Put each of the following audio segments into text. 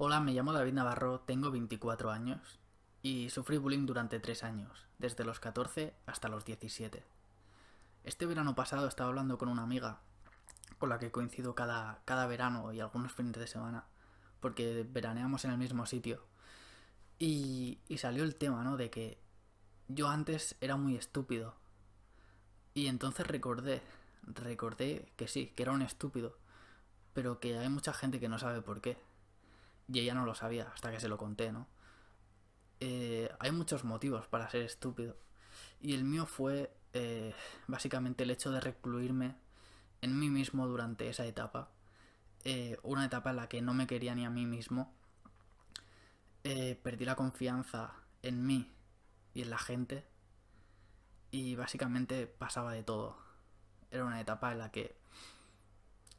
Hola, me llamo David Navarro, tengo 24 años y sufrí bullying durante 3 años, desde los 14 hasta los 17. Este verano pasado estaba hablando con una amiga con la que coincido cada verano y algunos fines de semana, porque veraneamos en el mismo sitio. Y salió el tema, ¿no? De que yo antes era muy estúpido. Y entonces recordé que sí, que era un estúpido, pero que hay mucha gente que no sabe por qué. Y ella no lo sabía hasta que se lo conté, ¿no? Hay muchos motivos para ser estúpido. Y el mío fue básicamente el hecho de recluirme en mí mismo durante esa etapa. Una etapa en la que no me quería ni a mí mismo. Perdí la confianza en mí y en la gente. Y básicamente pasaba de todo. Era una etapa en la que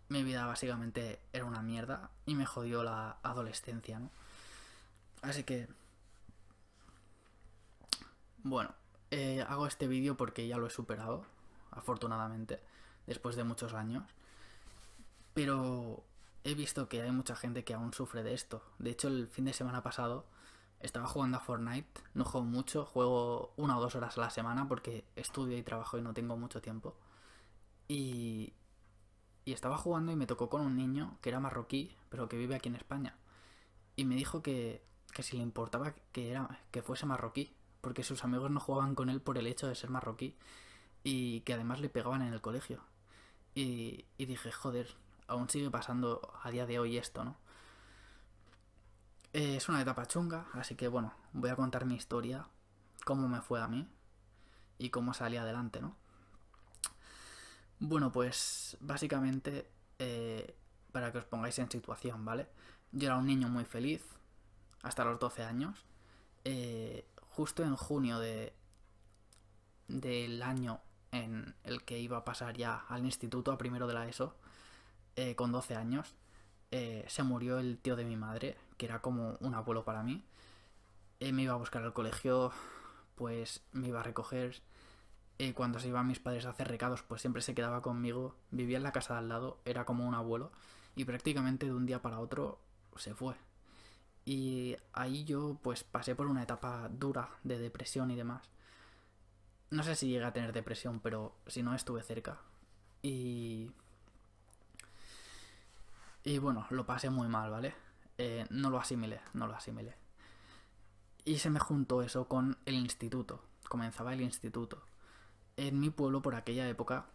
mi vida básicamente era una mierda y me jodió la adolescencia, ¿no? Así que, bueno, hago este vídeo porque ya lo he superado, afortunadamente, después de muchos años. Pero he visto que hay mucha gente que aún sufre de esto. De hecho, el fin de semana pasado estaba jugando a Fortnite. No juego mucho, juego 1 o 2 horas a la semana porque estudio y trabajo y no tengo mucho tiempo. Y, y estaba jugando y me tocó con un niño que era marroquí, pero que vive aquí en España. Y me dijo que si le importaba que fuese marroquí, porque sus amigos no jugaban con él por el hecho de ser marroquí y que además le pegaban en el colegio. Y dije, joder, aún sigue pasando a día de hoy esto, ¿no? Es una etapa chunga, así que bueno, voy a contar mi historia, cómo me fue a mí y cómo salí adelante, ¿no? Bueno, pues básicamente, para que os pongáis en situación, ¿vale? Yo era un niño muy feliz, hasta los 12 años. Justo en junio del año en el que iba a pasar ya al instituto, a primero de la ESO, con 12 años, se murió el tío de mi madre, que era como un abuelo para mí. Me iba a buscar al colegio, pues me iba a recoger. Cuando se iban mis padres a hacer recados, pues siempre se quedaba conmigo. Vivía en la casa de al lado, era como un abuelo. Y prácticamente de un día para otro se fue. Y ahí yo pues pasé por una etapa dura de depresión y demás. No sé si llegué a tener depresión, pero si no estuve cerca. Y, y bueno, lo pasé muy mal, ¿vale? No lo asimilé. Y se me juntó eso con el instituto. Comenzaba el instituto. En mi pueblo, por aquella época,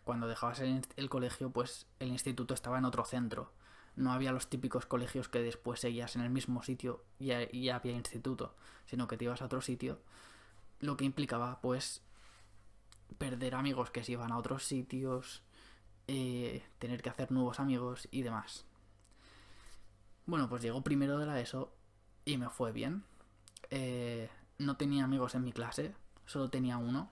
cuando dejabas el colegio, pues el instituto estaba en otro centro. No había los típicos colegios que después seguías en el mismo sitio y había instituto, sino que te ibas a otro sitio, lo que implicaba, pues, perder amigos que se iban a otros sitios, tener que hacer nuevos amigos y demás. Bueno, pues llegó primero de la ESO y me fue bien. No tenía amigos en mi clase, solo tenía uno,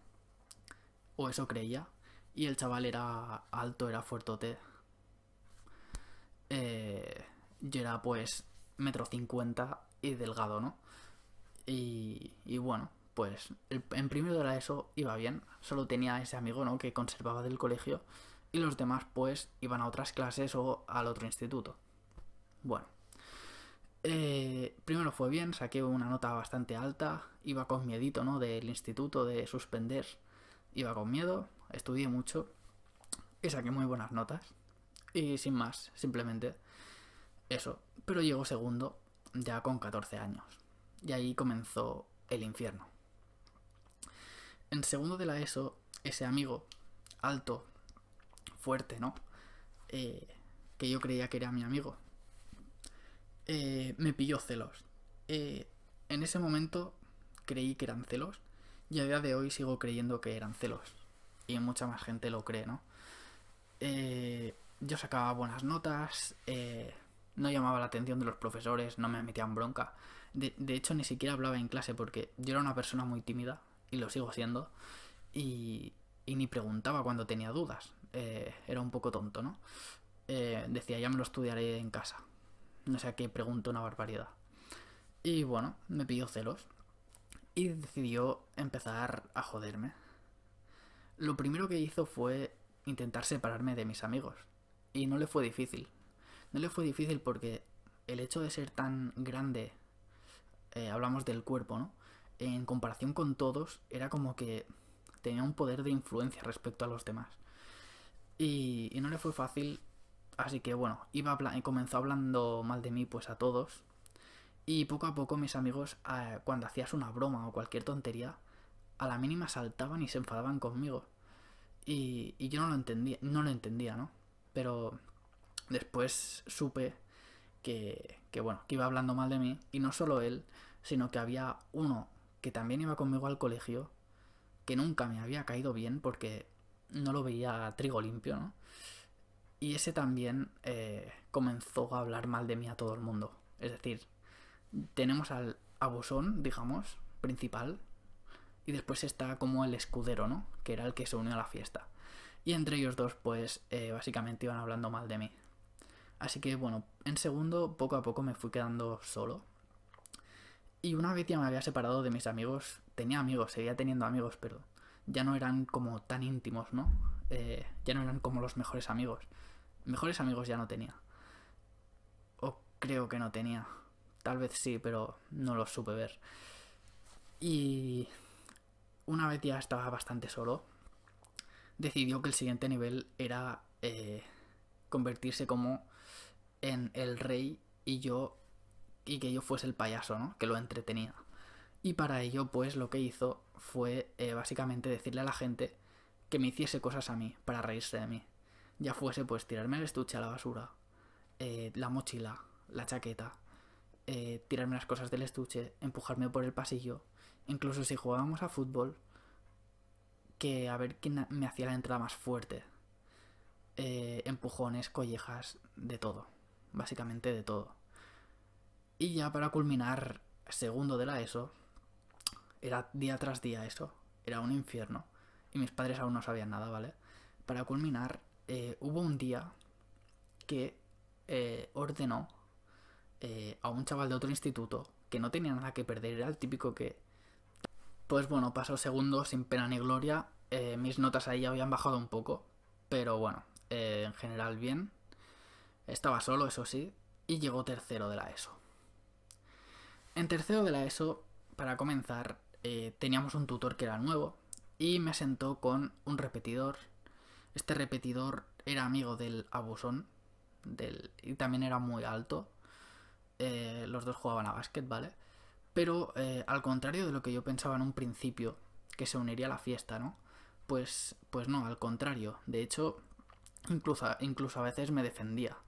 o eso creía, y el chaval era alto, era fuertote. Yo era pues 1,50 m y delgado, ¿no? Y bueno, pues en primero de la ESO iba bien, solo tenía ese amigo, ¿no? Que conservaba del colegio y los demás pues iban a otras clases o al otro instituto. Bueno, primero fue bien, saqué una nota bastante alta, iba con miedito, ¿no? Del instituto, de suspender, iba con miedo, estudié mucho y saqué muy buenas notas. Y sin más, simplemente eso. Pero llegó segundo ya con 14 años. Y ahí comenzó el infierno. En segundo de la ESO, ese amigo alto, fuerte, ¿no? Eh, que yo creía que era mi amigo, me pilló celos. En ese momento creí que eran celos y a día de hoy sigo creyendo que eran celos. Y mucha más gente lo cree, ¿no? Yo sacaba buenas notas, no llamaba la atención de los profesores, no me metían bronca. De hecho, ni siquiera hablaba en clase porque yo era una persona muy tímida y lo sigo siendo. Y ni preguntaba cuando tenía dudas. Era un poco tonto, ¿no? Decía, ya me lo estudiaré en casa. No sé a qué pregunto una barbaridad. Y bueno, me pidió celos y decidió empezar a joderme. Lo primero que hizo fue intentar separarme de mis amigos. Y no le fue difícil. No le fue difícil porque el hecho de ser tan grande, hablamos del cuerpo, ¿no? En comparación con todos, era como que tenía un poder de influencia respecto a los demás. Y no le fue fácil, así que bueno, comenzó hablando mal de mí pues a todos. Y poco a poco mis amigos, cuando hacías una broma o cualquier tontería, a la mínima saltaban y se enfadaban conmigo. Y yo no lo entendía, ¿no? Pero después supe bueno, que iba hablando mal de mí, y no solo él, sino que había uno que también iba conmigo al colegio, que nunca me había caído bien porque no lo veía trigo limpio, ¿no? Y ese también comenzó a hablar mal de mí a todo el mundo. Es decir, tenemos al abusón, digamos, principal, y después está como el escudero, ¿no? Que era el que se unió a la fiesta. Y entre ellos dos, pues, básicamente iban hablando mal de mí. Así que, bueno, en segundo, poco a poco me fui quedando solo. Y una vez ya me había separado de mis amigos, tenía amigos, seguía teniendo amigos, pero ya no eran como tan íntimos, ¿no? Ya no eran como los mejores amigos. Mejores amigos ya no tenía. O creo que no tenía. Tal vez sí, pero no los supe ver. Y una vez ya estaba bastante solo, decidió que el siguiente nivel era convertirse como en el rey y que yo fuese el payaso, ¿no? Que lo entretenía. Y para ello, pues lo que hizo fue básicamente decirle a la gente que me hiciese cosas a mí, para reírse de mí. Ya fuese pues tirarme el estuche a la basura, la mochila, la chaqueta, tirarme las cosas del estuche, empujarme por el pasillo. Incluso si jugábamos a fútbol, que a ver quién me hacía la entrada más fuerte. Empujones, collejas, de todo. Básicamente de todo. Y ya para culminar, segundo de la ESO, era día tras día eso. Era un infierno. Y mis padres aún no sabían nada, ¿vale? Para culminar, hubo un día que ordenó a un chaval de otro instituto que no tenía nada que perder. Era el típico que, pues bueno, pasó segundo sin pena ni gloria. Mis notas ahí habían bajado un poco. Pero bueno, en general bien. Estaba solo, eso sí. Y llegó tercero de la ESO. En tercero de la ESO, para comenzar, teníamos un tutor que era nuevo. Y me sentó con un repetidor. Este repetidor era amigo del abusón. Y también era muy alto. Los dos jugaban a básquet, ¿vale? Pero al contrario de lo que yo pensaba en un principio, que se uniría a la fiesta, ¿no? Pues no, al contrario. De hecho, incluso a veces me defendía.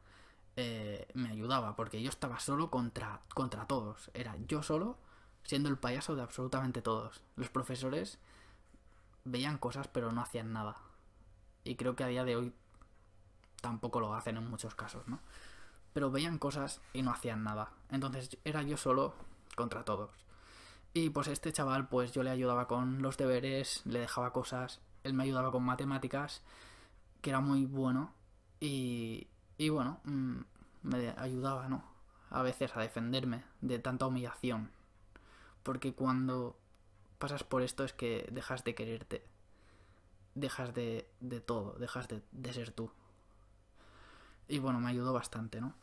Me ayudaba, porque yo estaba solo contra todos. Era yo solo, siendo el payaso de absolutamente todos. Los profesores veían cosas, pero no hacían nada. Y creo que a día de hoy tampoco lo hacen en muchos casos, ¿no? Pero veían cosas y no hacían nada. Entonces era yo solo contra todos. Y pues este chaval, pues yo le ayudaba con los deberes, le dejaba cosas, él me ayudaba con matemáticas, que era muy bueno. Y bueno, me ayudaba, ¿no? A veces a defenderme de tanta humillación. Porque cuando pasas por esto es que dejas de quererte. Dejas de todo, dejas de ser tú. Y bueno, me ayudó bastante, ¿no?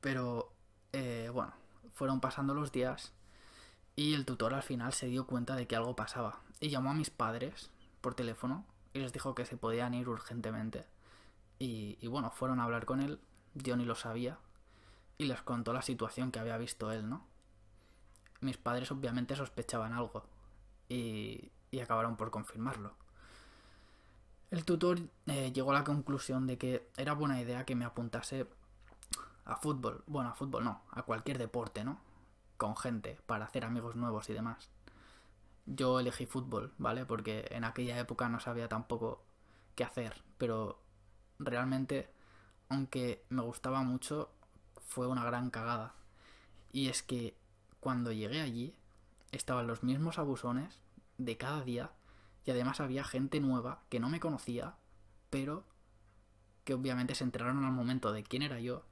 Pero, bueno, fueron pasando los días y el tutor al final se dio cuenta de que algo pasaba. Y llamó a mis padres por teléfono y les dijo que se podían ir urgentemente. Y bueno, fueron a hablar con él, yo ni lo sabía, y les contó la situación que había visto él, ¿no? Mis padres obviamente sospechaban algo y acabaron por confirmarlo. El tutor llegó a la conclusión de que era buena idea que me apuntase a fútbol. Bueno, a fútbol no, a cualquier deporte, ¿no? Con gente, para hacer amigos nuevos y demás. Yo elegí fútbol, ¿vale? Porque en aquella época no sabía tampoco qué hacer, pero realmente, aunque me gustaba mucho, fue una gran cagada. Y es que cuando llegué allí, estaban los mismos abusones de cada día y además había gente nueva que no me conocía, pero que obviamente se enteraron al momento de quién era yo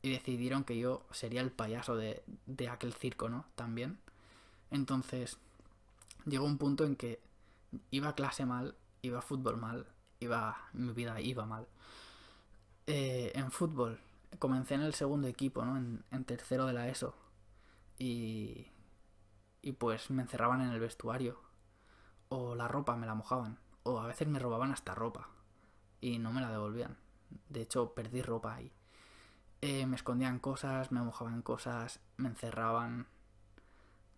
y decidieron que yo sería el payaso de aquel circo, ¿no? También. Entonces, llegó un punto en que iba a clase mal, iba a fútbol mal, mi vida iba mal. En fútbol comencé en el segundo equipo, ¿no? En tercero de la ESO. Y, y pues me encerraban en el vestuario. O la ropa me la mojaban. O a veces me robaban hasta ropa. Y no me la devolvían. De hecho, perdí ropa ahí. Me escondían cosas, me mojaban cosas, me encerraban.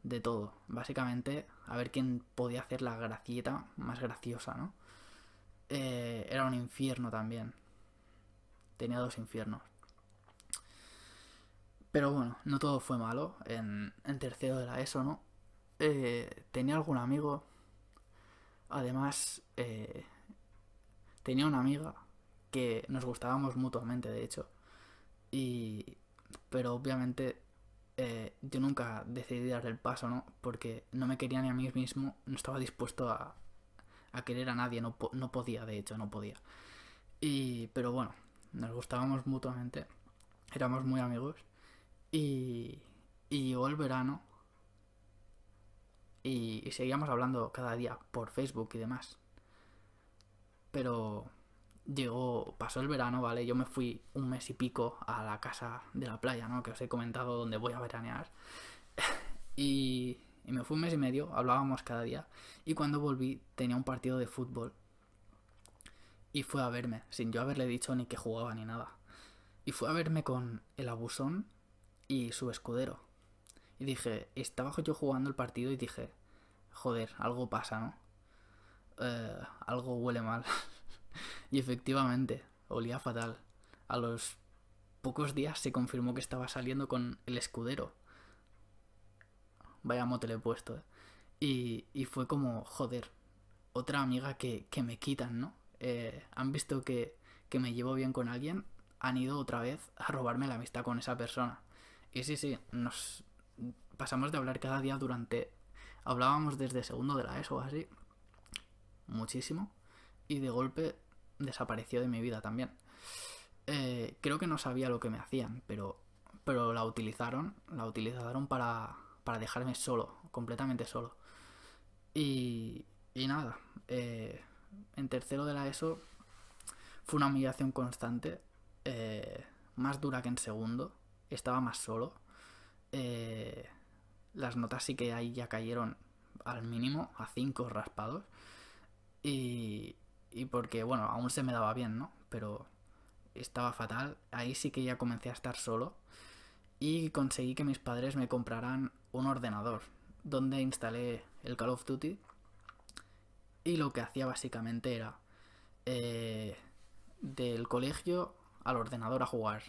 De todo. Básicamente, a ver quién podía hacer la gracieta más graciosa, ¿no? Era un infierno también. Tenía dos infiernos. Pero bueno, no todo fue malo. En tercero de la ESO, ¿no? Tenía algún amigo. Además, tenía una amiga que nos gustábamos mutuamente, de hecho. Y... Pero obviamente yo nunca decidí dar el paso, ¿no? Porque no me quería ni a mí mismo, no estaba dispuesto a querer a nadie, no podía, de hecho, no podía. Pero bueno, nos gustábamos mutuamente, éramos muy amigos. Y, y llegó el verano y seguíamos hablando cada día por Facebook y demás. Pero pasó el verano, ¿vale? Yo me fui un mes y pico a la casa de la playa, ¿no? Que os he comentado donde voy a veranear. Y me fui un mes y medio, hablábamos cada día. Y cuando volví tenía un partido de fútbol. Y fue a verme, sin yo haberle dicho ni que jugaba ni nada. Y fue a verme con el abusón y su escudero. Y dije, estaba yo jugando el partido y dije, joder, algo pasa, ¿no? Algo huele mal. Y efectivamente, olía fatal. A los pocos días se confirmó que estaba saliendo con el escudero. Vaya mote le he puesto, ¿eh? Y fue como, joder, otra amiga que me quitan, ¿no? Han visto que me llevo bien con alguien, han ido otra vez a robarme la amistad con esa persona. Y sí, nos pasamos de hablar cada día durante... Hablábamos desde segundo de la ESO o así, muchísimo, y de golpe desapareció de mi vida también. Creo que no sabía lo que me hacían, pero la utilizaron para dejarme solo, completamente solo. Y nada, en tercero de la ESO fue una humillación constante, más dura que en segundo, estaba más solo. Eh, las notas sí que ahí ya cayeron al mínimo, a 5 raspados. Y porque, bueno, aún se me daba bien, ¿no? Pero estaba fatal. Ahí sí que ya comencé a estar solo. Y conseguí que mis padres me compraran un ordenador donde instalé el Call of Duty. Y lo que hacía básicamente era del colegio al ordenador a jugar.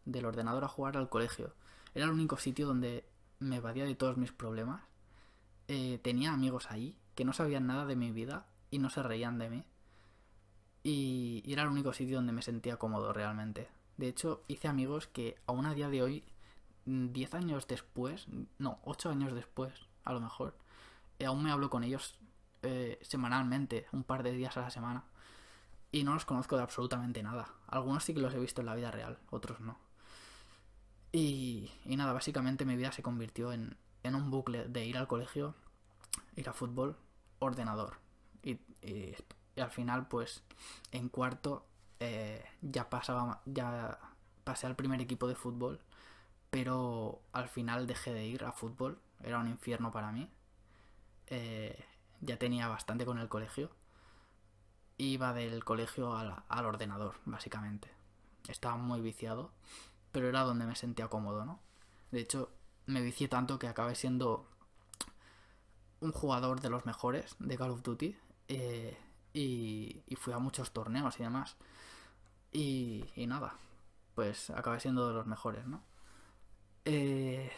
Del ordenador a jugar al colegio. Era el único sitio donde me evadía de todos mis problemas. Tenía amigos ahí que no sabían nada de mi vida y no se reían de mí. Y era el único sitio donde me sentía cómodo realmente. De hecho, hice amigos que aún a día de hoy, 10 años después, no, 8 años después, a lo mejor, aún me hablo con ellos semanalmente, un par de días a la semana. Y no los conozco de absolutamente nada. Algunos sí que los he visto en la vida real, otros no. Y nada, básicamente mi vida se convirtió en un bucle de ir al colegio, ir a fútbol, ordenador. Y al final, pues, en cuarto ya pasé al primer equipo de fútbol, pero al final dejé de ir a fútbol, era un infierno para mí. Ya tenía bastante con el colegio. Iba del colegio al ordenador, básicamente. Estaba muy viciado, pero era donde me sentía cómodo, ¿no? De hecho, me vicié tanto que acabé siendo un jugador de los mejores de Call of Duty. Y fui a muchos torneos y demás. Y nada, pues acabé siendo de los mejores, ¿no? Eh,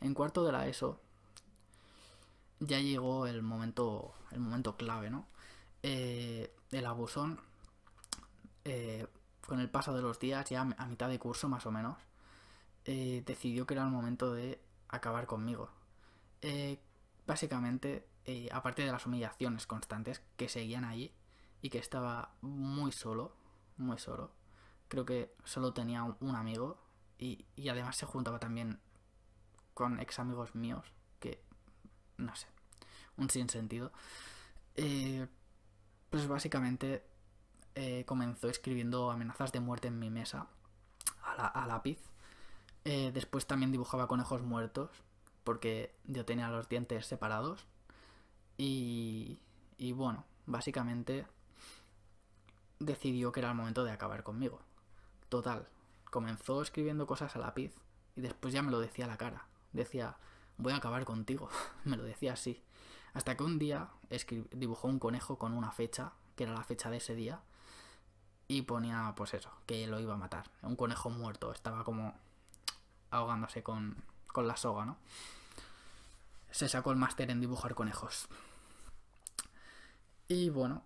en cuarto de la ESO ya llegó el momento clave, ¿no? El abusón, con el paso de los días, ya a mitad de curso más o menos, decidió que era el momento de acabar conmigo. Básicamente, aparte de las humillaciones constantes que seguían allí y que estaba muy solo, muy solo. Creo que solo tenía un amigo y además se juntaba también con ex amigos míos que, no sé, un sinsentido. Pues básicamente comenzó escribiendo amenazas de muerte en mi mesa a lápiz. Después también dibujaba conejos muertos porque yo tenía los dientes separados. Y bueno, básicamente decidió que era el momento de acabar conmigo. Total, comenzó escribiendo cosas a lápiz y después ya me lo decía a la cara. Decía, voy a acabar contigo. Me lo decía así. Hasta que un día dibujó un conejo con una fecha, que era la fecha de ese día, y ponía pues eso, que lo iba a matar. Un conejo muerto, estaba como ahogándose con la soga, ¿no? Se sacó el máster en dibujar conejos. Y bueno,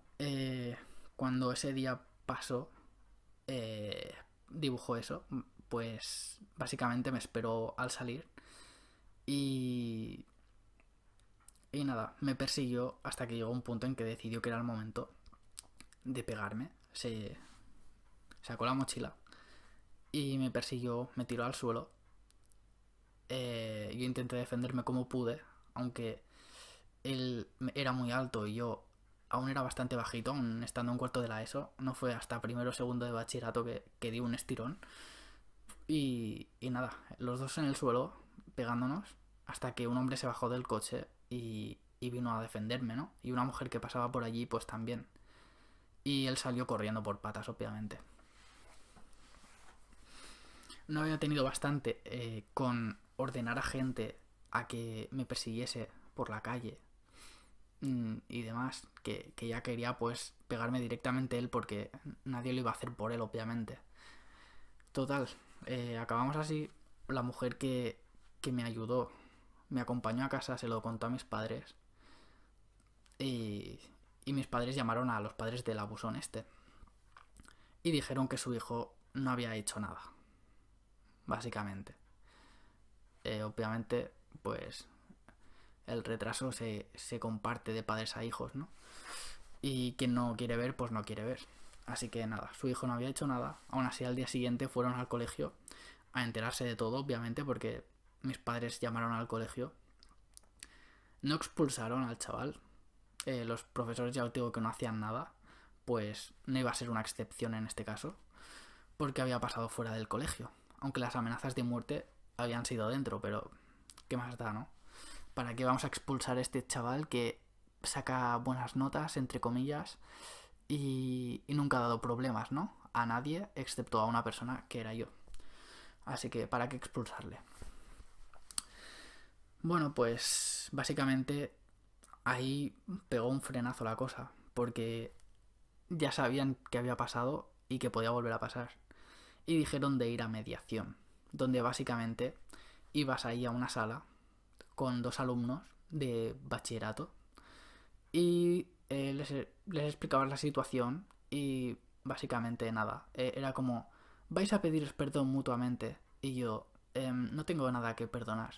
cuando ese día pasó, dibujó eso, pues básicamente me esperó al salir y nada, me persiguió hasta que llegó un punto en que decidió que era el momento de pegarme. Se sacó la mochila y me persiguió, me tiró al suelo. Yo intenté defenderme como pude, aunque él era muy alto y yo aún era bastante bajito, aún estando en cuarto de la ESO. No fue hasta primero o segundo de bachillerato que di un estirón. Y nada, los dos en el suelo, pegándonos, hasta que un hombre se bajó del coche y vino a defenderme, ¿no? Y una mujer que pasaba por allí, pues también. Y él salió corriendo por patas, obviamente. No había tenido bastante con ordenar a gente a que me persiguiese por la calle y demás, que ya quería pues pegarme directamente él porque nadie lo iba a hacer por él, obviamente. Total, acabamos así. La mujer que me ayudó, me acompañó a casa, se lo contó a mis padres y, y mis padres llamaron a los padres del abusón este y dijeron que su hijo no había hecho nada, básicamente. Obviamente, pues el retraso se comparte de padres a hijos, ¿no? Y quien no quiere ver, pues no quiere ver. Así que nada, su hijo no había hecho nada. Aún así, al día siguiente fueron al colegio a enterarse de todo, obviamente, porque mis padres llamaron al colegio. No expulsaron al chaval. Los profesores, ya os digo que no hacían nada. Pues no iba a ser una excepción en este caso, porque había pasado fuera del colegio. Aunque las amenazas de muerte habían sido dentro, pero ¿qué más da, no? ¿Para qué vamos a expulsar a este chaval que saca buenas notas, entre comillas, y nunca ha dado problemas, ¿no? A nadie, excepto a una persona que era yo. Así que, ¿para qué expulsarle? Bueno, pues básicamente ahí pegó un frenazo la cosa, porque ya sabían que había pasado y que podía volver a pasar. Y dijeron de ir a mediación, donde básicamente ibas ahí a una sala con dos alumnos de bachillerato y les explicabas la situación y básicamente nada, era como, vais a pediros perdón mutuamente y yo, no tengo nada que perdonar.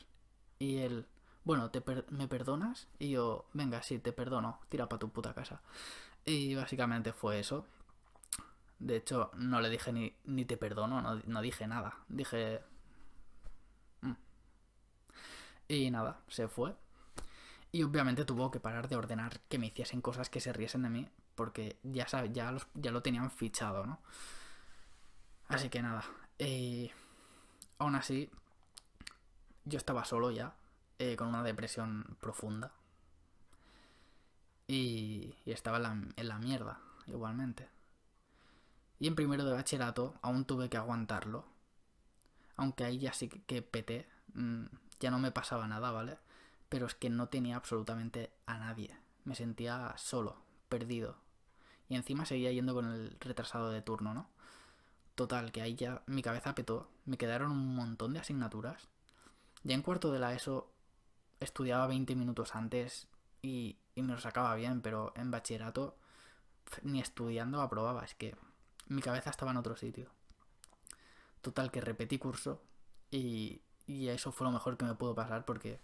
Y él, bueno, ¿me perdonas? Y yo, venga, sí, te perdono, tira pa' tu puta casa. Y básicamente fue eso. De hecho, no le dije ni te perdono, no dije nada. Dije... Y nada, se fue. Y obviamente tuvo que parar de ordenar que me hiciesen cosas que se riesen de mí, porque ya lo tenían fichado, ¿no? Así que nada. Aún así, yo estaba solo ya, con una depresión profunda. Y estaba en la mierda, igualmente. Y en primero de bachillerato aún tuve que aguantarlo. Aunque ahí ya sí que peté. Ya no me pasaba nada, ¿vale? Pero es que no tenía absolutamente a nadie. Me sentía solo, perdido. Y encima seguía yendo con el retrasado de turno, ¿no? Total, que ahí ya mi cabeza petó. Me quedaron un montón de asignaturas. Ya en cuarto de la ESO estudiaba 20 minutos antes y me lo sacaba bien, pero en bachillerato ni estudiando aprobaba. Es que mi cabeza estaba en otro sitio. Total, que repetí curso y eso fue lo mejor que me pudo pasar porque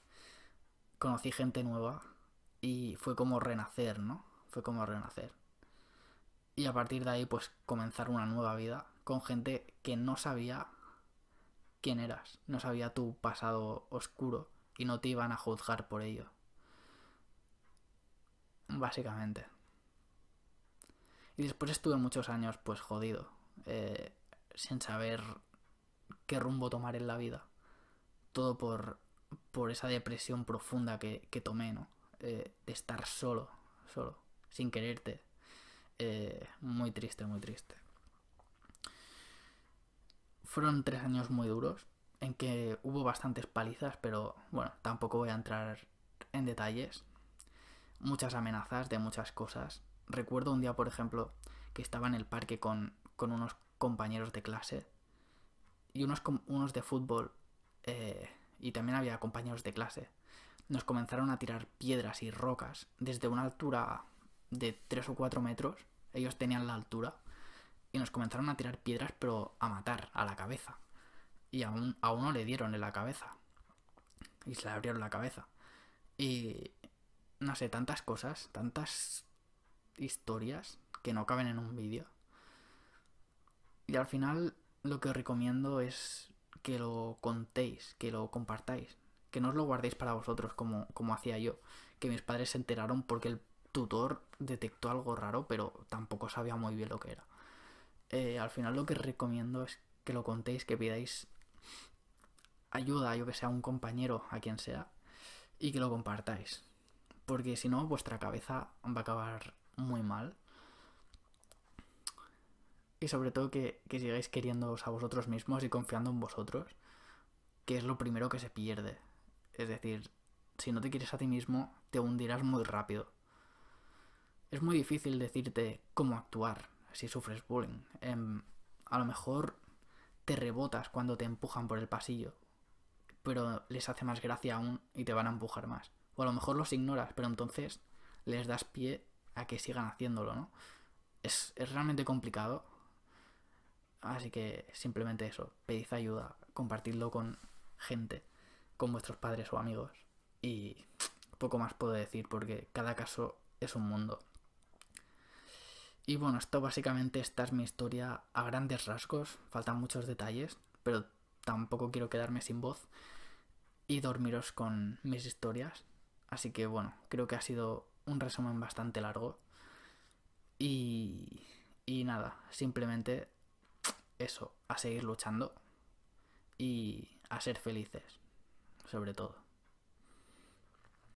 conocí gente nueva y fue como renacer, ¿no? Fue como renacer. Y a partir de ahí pues comenzar una nueva vida con gente que no sabía quién eras, no sabía tu pasado oscuro y no te iban a juzgar por ello. Básicamente. Y después estuve muchos años pues jodido, sin saber qué rumbo tomar en la vida. Todo por esa depresión profunda que tomé, ¿no? De estar solo, sin quererte. Muy triste, muy triste. Fueron 3 años muy duros, en que hubo bastantes palizas, pero bueno, tampoco voy a entrar en detalles. Muchas amenazas de muchas cosas. Recuerdo un día, por ejemplo, que estaba en el parque con unos compañeros de clase y unos de fútbol, y también había compañeros de clase. Nos comenzaron a tirar piedras y rocas desde una altura de 3 o 4 metros. Ellos tenían la altura y nos comenzaron a tirar piedras, pero a matar, a la cabeza. Y a uno le dieron en la cabeza y se le abrieron la cabeza. Y no sé, tantas cosas, tantas historias que no caben en un vídeo. Y al final lo que os recomiendo es que lo contéis, que lo compartáis, que no os lo guardéis para vosotros como hacía yo, que mis padres se enteraron porque el tutor detectó algo raro, pero tampoco sabía muy bien lo que era. Al final lo que recomiendo es que lo contéis, que pidáis ayuda, yo que sea, a un compañero, a quien sea, y que lo compartáis. Porque si no, vuestra cabeza va a acabar muy mal. Y sobre todo que sigáis queriéndoos a vosotros mismos y confiando en vosotros, que es lo primero que se pierde. Es decir, si no te quieres a ti mismo, te hundirás muy rápido. Es muy difícil decirte cómo actuar si sufres bullying. A lo mejor te rebotas cuando te empujan por el pasillo, pero les hace más gracia aún y te van a empujar más. O a lo mejor los ignoras, pero entonces les das pie a que sigan haciéndolo, ¿no? Es realmente complicado. Así que simplemente eso, pedid ayuda, compartidlo con gente, con vuestros padres o amigos. Y poco más puedo decir porque cada caso es un mundo. Y bueno, esta es mi historia a grandes rasgos. Faltan muchos detalles, pero tampoco quiero quedarme sin voz y dormiros con mis historias. Así que bueno, creo que ha sido un resumen bastante largo. Y, y nada, simplemente eso, a seguir luchando y a ser felices, sobre todo.